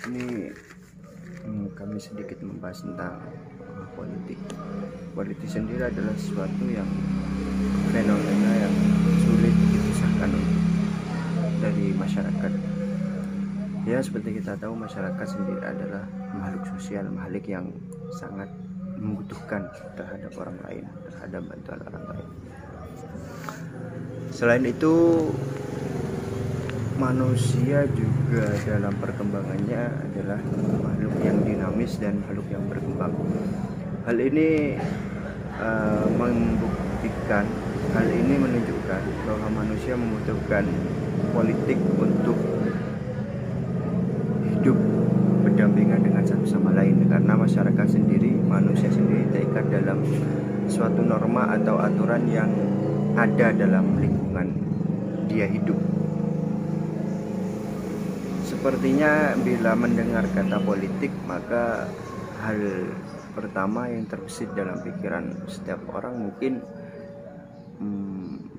Ini kami sedikit membahas tentang politik. Politik sendiri adalah sesuatu yang fenomena yang sulit dipisahkan dari masyarakat. Ya, seperti kita tahu, masyarakat sendiri adalah makhluk sosial, makhluk yang sangat membutuhkan terhadap orang lain, terhadap bantuan orang lain. Selain itu, manusia juga dalam perkembangannya adalah makhluk yang dinamis dan makhluk yang berkembang. Hal ini menunjukkan bahwa manusia membutuhkan politik untuk hidup berdampingan dengan satu sama lain, karena masyarakat sendiri, manusia sendiri terikat dalam suatu norma atau aturan yang ada dalam lingkungan dia hidup. Sepertinya bila mendengar kata politik, maka hal pertama yang terbesit dalam pikiran setiap orang mungkin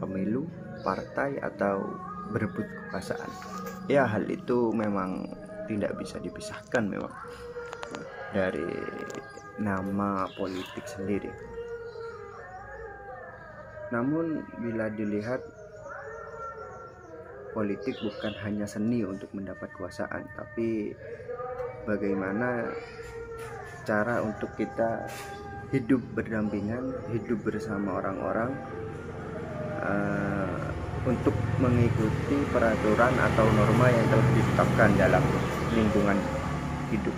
pemilu, partai, atau berebut kekuasaan. Ya, hal itu memang tidak bisa dipisahkan memang dari nama politik sendiri. Namun bila dilihat, politik bukan hanya seni untuk mendapat kekuasaan, tapi bagaimana cara untuk kita hidup berdampingan, hidup bersama orang-orang, untuk mengikuti peraturan atau norma yang telah ditetapkan dalam lingkungan hidup.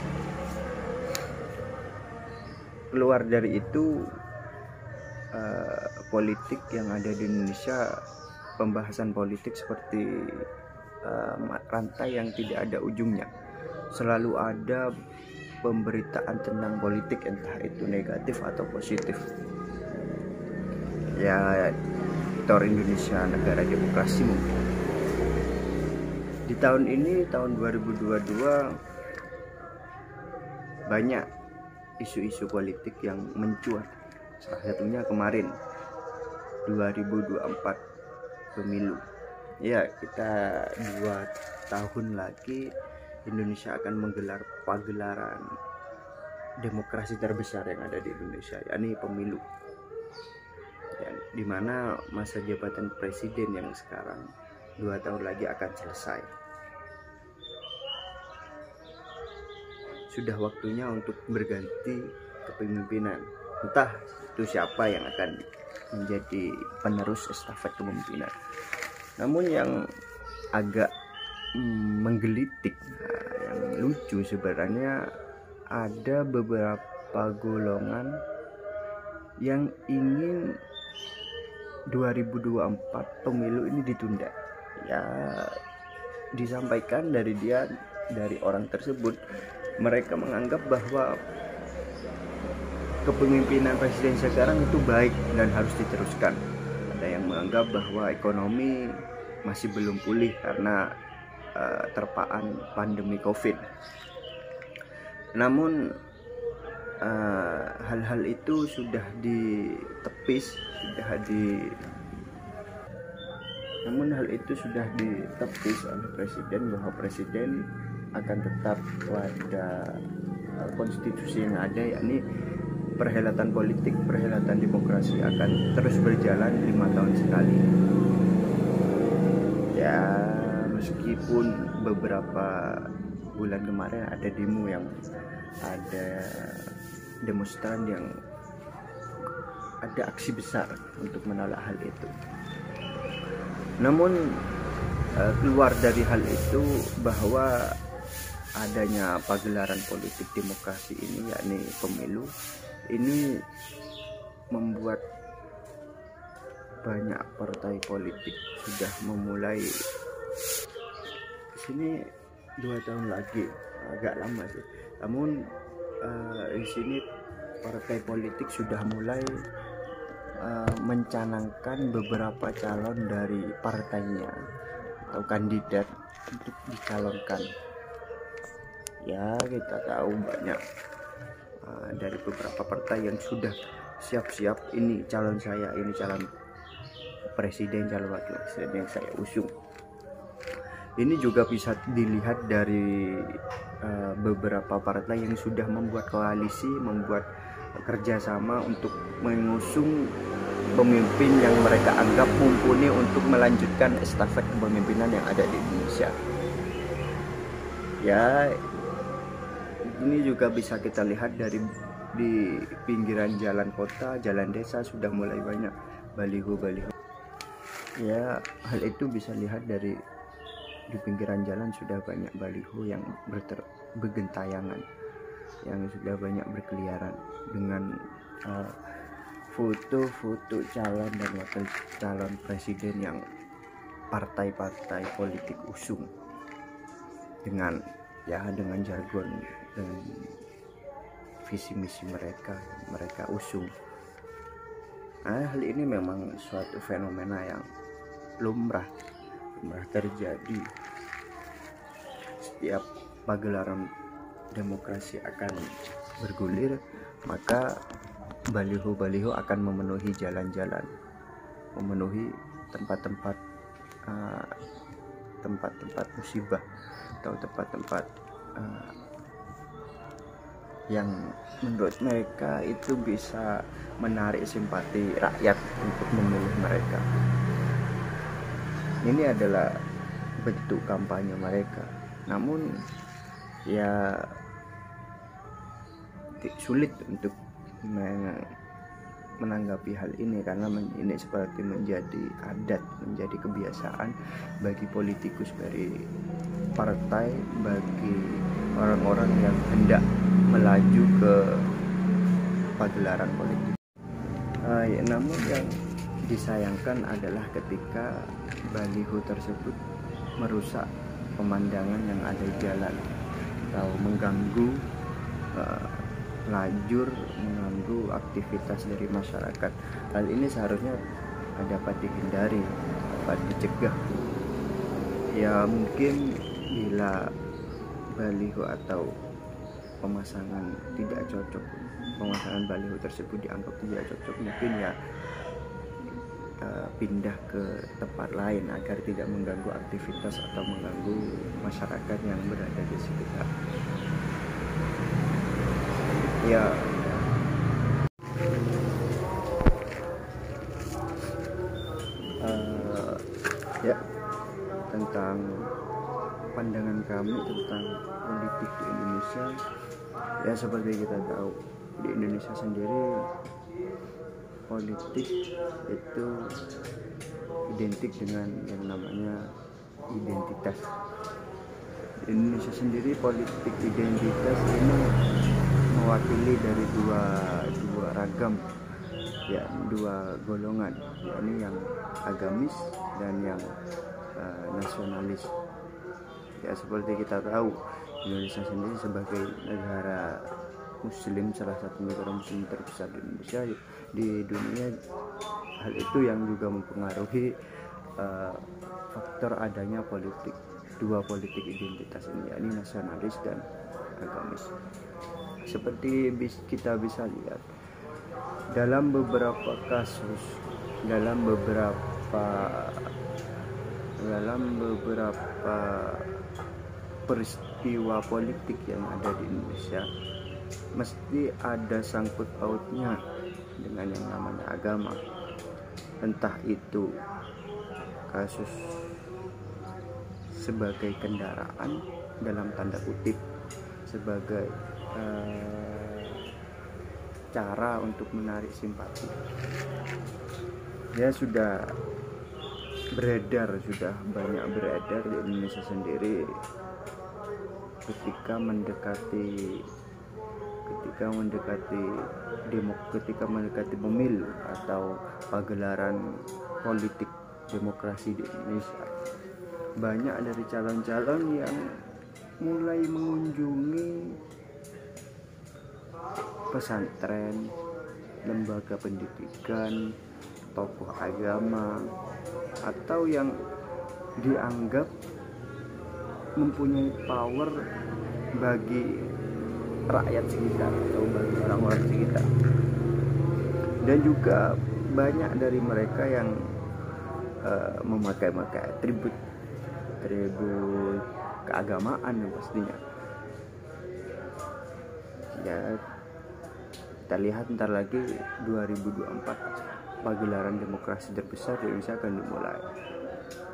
Keluar dari itu, politik yang ada di Indonesia, pembahasan politik seperti rantai yang tidak ada ujungnya. Selalu ada pemberitaan tentang politik, entah itu negatif atau positif. Ya, Tor Indonesia negara demokrasi mungkin. Di tahun ini, tahun 2022, banyak isu-isu politik yang mencuat. Salah satunya kemarin 2024 pemilu. Ya, kita 2 tahun lagi Indonesia akan menggelar pagelaran demokrasi terbesar yang ada di Indonesia, yakni pemilu. Ya, di mana masa jabatan presiden yang sekarang 2 tahun lagi akan selesai. Sudah waktunya untuk berganti kepemimpinan. Entah itu siapa yang akan menjadi penerus estafet kepemimpinan. Namun yang agak menggelitik, yang lucu sebenarnya, ada beberapa golongan yang ingin 2024 pemilu ini ditunda. Ya, disampaikan dari orang tersebut, mereka menganggap bahwa kepemimpinan presiden sekarang itu baik dan harus diteruskan. Ada yang menganggap bahwa ekonomi masih belum pulih karena terpaan pandemi COVID. Namun hal-hal itu sudah ditepis, namun hal itu sudah ditepis oleh presiden, bahwa presiden akan tetap pada konstitusi yang ada, yakni perhelatan politik, perhelatan demokrasi akan terus berjalan 5 tahun sekali. Ya, meskipun beberapa bulan kemarin ada demo, yang ada demonstran yang ada aksi besar untuk menolak hal itu. Namun keluar dari hal itu bahwa adanya pagelaran politik demokrasi ini, yakni pemilu, ini membuat banyak partai politik sudah memulai sini 2 tahun lagi, agak lama sih. Namun di sini partai politik sudah mulai mencanangkan beberapa calon dari partainya atau kandidat untuk dicalonkan. Ya, kita tahu banyak dari beberapa partai yang sudah siap-siap, ini calon saya, ini calon presiden, calon wakil presiden yang saya usung. Ini juga bisa dilihat dari beberapa partai yang sudah membuat koalisi, membuat kerjasama untuk mengusung pemimpin yang mereka anggap mumpuni untuk melanjutkan estafet kepemimpinan yang ada di Indonesia. Ya, ini juga bisa kita lihat dari di pinggiran jalan kota, jalan desa sudah mulai banyak baliho-baliho. Ya, hal itu bisa lihat dari di pinggiran jalan sudah banyak baliho yang bergentayangan, yang sudah banyak berkeliaran dengan foto-foto calon dan wakil calon presiden yang partai-partai politik usung dengan jargon dan visi misi mereka usung. Hal ini memang suatu fenomena yang lumrah terjadi. Setiap pagelaran demokrasi akan bergulir, maka baliho-baliho akan memenuhi jalan-jalan, memenuhi tempat-tempat musibah atau tempat-tempat yang menurut mereka itu bisa menarik simpati rakyat untuk memilih mereka. Ini adalah bentuk kampanye mereka. Namun ya sulit untuk menanggapi hal ini karena ini seperti menjadi adat, menjadi kebiasaan bagi politikus dari partai, bagi orang-orang yang hendak melaju ke pagelaran politik. Namun yang disayangkan adalah ketika baliho tersebut merusak pemandangan yang ada di jalan atau mengganggu lajur, mengganggu aktivitas dari masyarakat. Hal ini seharusnya dapat dihindari, dapat dicegah. Ya mungkin bila baliho atau pemasangan tidak cocok, pemasangan baliho tersebut dianggap tidak cocok, mungkin ya pindah ke tempat lain agar tidak mengganggu aktivitas atau mengganggu masyarakat yang berada di sekitar. Ya, tentang pandangan kami tentang politik di Indonesia, ya seperti kita tahu di Indonesia sendiri politik itu identik dengan yang namanya identitas. Di Indonesia sendiri politik identitas ini mewakili dari dua ragam, ya, dua golongan, yakni yang agamis dan yang nasionalis. Ya seperti kita tahu Indonesia sendiri sebagai negara Muslim, salah satu negara Muslim terbesar di Indonesia di dunia, hal itu yang juga mempengaruhi faktor adanya dua politik identitas ini, yakni nasionalis dan agamis. Seperti kita bisa lihat dalam beberapa kasus, dalam beberapa peristiwa politik yang ada di Indonesia, mesti ada sangkut pautnya dengan yang namanya agama. Entah itu kasus sebagai kendaraan dalam tanda kutip, sebagai cara untuk menarik simpati. Ya sudah banyak beredar di Indonesia sendiri ketika mendekati pemilu atau pagelaran politik demokrasi di Indonesia, banyak dari calon-calon yang mulai mengunjungi pesantren, lembaga pendidikan, tokoh agama, atau yang dianggap mempunyai power bagi rakyat sekitar atau bagi orang-orang sekitar. Dan juga banyak dari mereka yang memakai atribut atribut keagamaan pastinya. Ya kita lihat ntar lagi 2024 pagelaran demokrasi terbesar di Indonesia akan dimulai.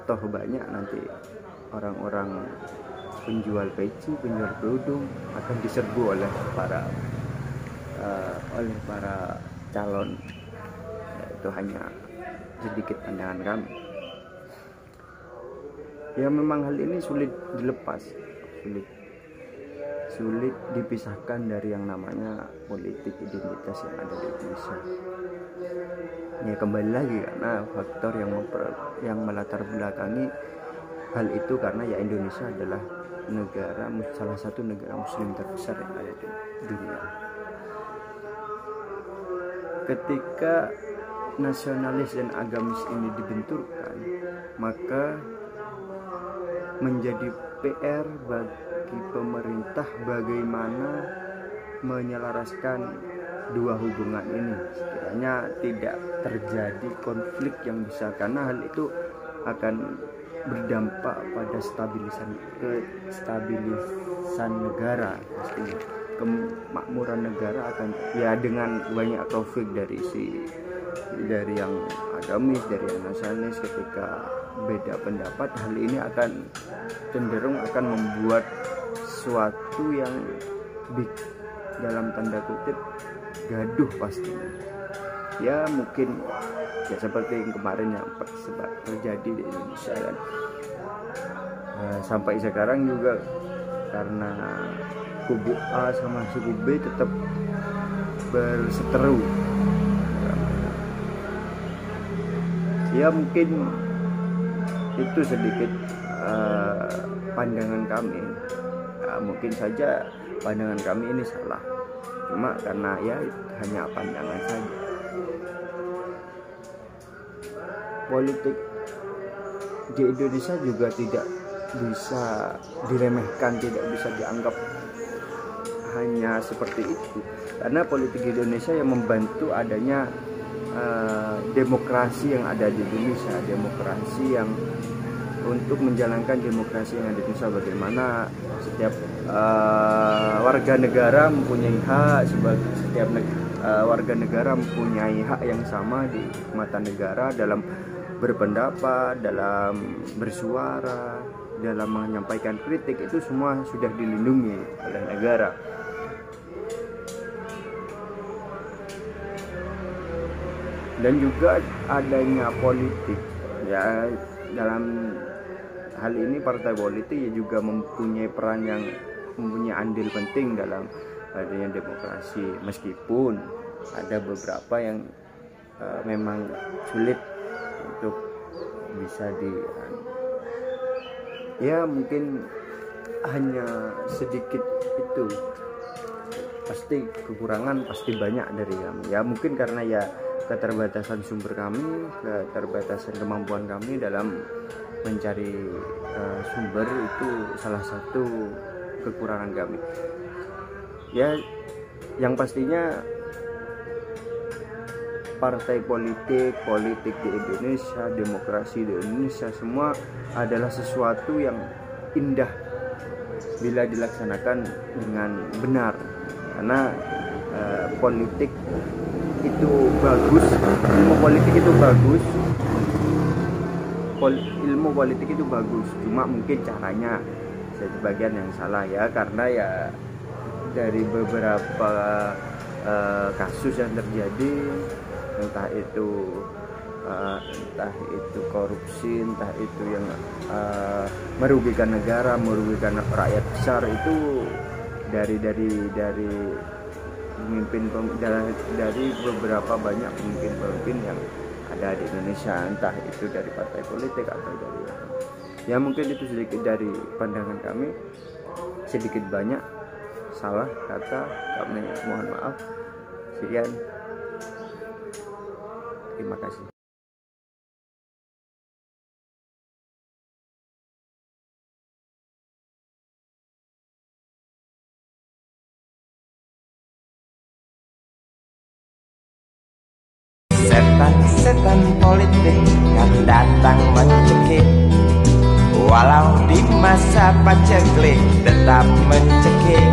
Toh banyak nanti orang-orang penjual peci, penjual kerudung akan diserbu oleh para calon. Ya, itu hanya sedikit pandangan kami. Ya memang hal ini sulit dilepas, sulit dipisahkan dari yang namanya politik identitas yang ada di Indonesia. Ya kembali lagi karena faktor yang melatar belakangi hal itu, karena ya Indonesia adalah salah satu negara muslim terbesar yang ada di dunia. Ketika nasionalis dan agamis ini dibenturkan, maka menjadi PR bagi pemerintah bagaimana menyelaraskan dua hubungan ini sekiranya tidak terjadi konflik yang besar, karena hal itu akan berdampak pada kestabilisan negara, pastinya kemakmuran negara akan ya dengan banyak konflik dari yang agamis, dari yang nasionalis. Ketika beda pendapat, hal ini cenderung akan membuat sesuatu yang dalam tanda kutip gaduh pastinya. Ya mungkin ya seperti yang kemarin yang terjadi di Indonesia kan. Sampai sekarang juga karena kubu A sama suku B tetap berseteru. Ya mungkin itu sedikit pandangan kami. Mungkin saja pandangan kami ini salah, cuma karena ya hanya pandangan saja. Politik di Indonesia juga tidak bisa diremehkan, tidak bisa dianggap hanya seperti itu, karena politik di Indonesia yang membantu adanya demokrasi yang ada di Indonesia, demokrasi yang untuk menjalankan demokrasi yang ada di Indonesia, bagaimana setiap warga negara mempunyai hak, setiap warga negara mempunyai hak yang sama di mata negara dalam berpendapat, dalam bersuara, dalam menyampaikan kritik, itu semua sudah dilindungi oleh negara. Dan juga adanya politik, ya dalam hal ini partai politik ya juga mempunyai peran yang mempunyai andil penting dalam adanya demokrasi, meskipun ada beberapa yang memang sulit untuk bisa ya mungkin hanya sedikit itu, pasti kekurangan pasti banyak dari kami. Ya mungkin karena ya keterbatasan sumber kami, keterbatasan kemampuan kami dalam mencari sumber, itu salah satu kekurangan kami. Ya yang pastinya partai politik di Indonesia, demokrasi di Indonesia, semua adalah sesuatu yang indah bila dilaksanakan dengan benar, karena politik itu bagus, ilmu politik itu bagus, cuma mungkin caranya sebagian yang salah ya, karena ya dari beberapa kasus yang terjadi, entah itu korupsi, entah itu yang merugikan negara, merugikan rakyat besar, itu dari beberapa banyak pemimpin yang ada di Indonesia, entah itu dari partai politik atau dari ya mungkin itu sedikit dari pandangan kami, sedikit banyak salah kata kami mohon maaf. Sekian, terima kasih. Setan-setan politik yang datang mencekik Walau di masa paceklik tetap mencekik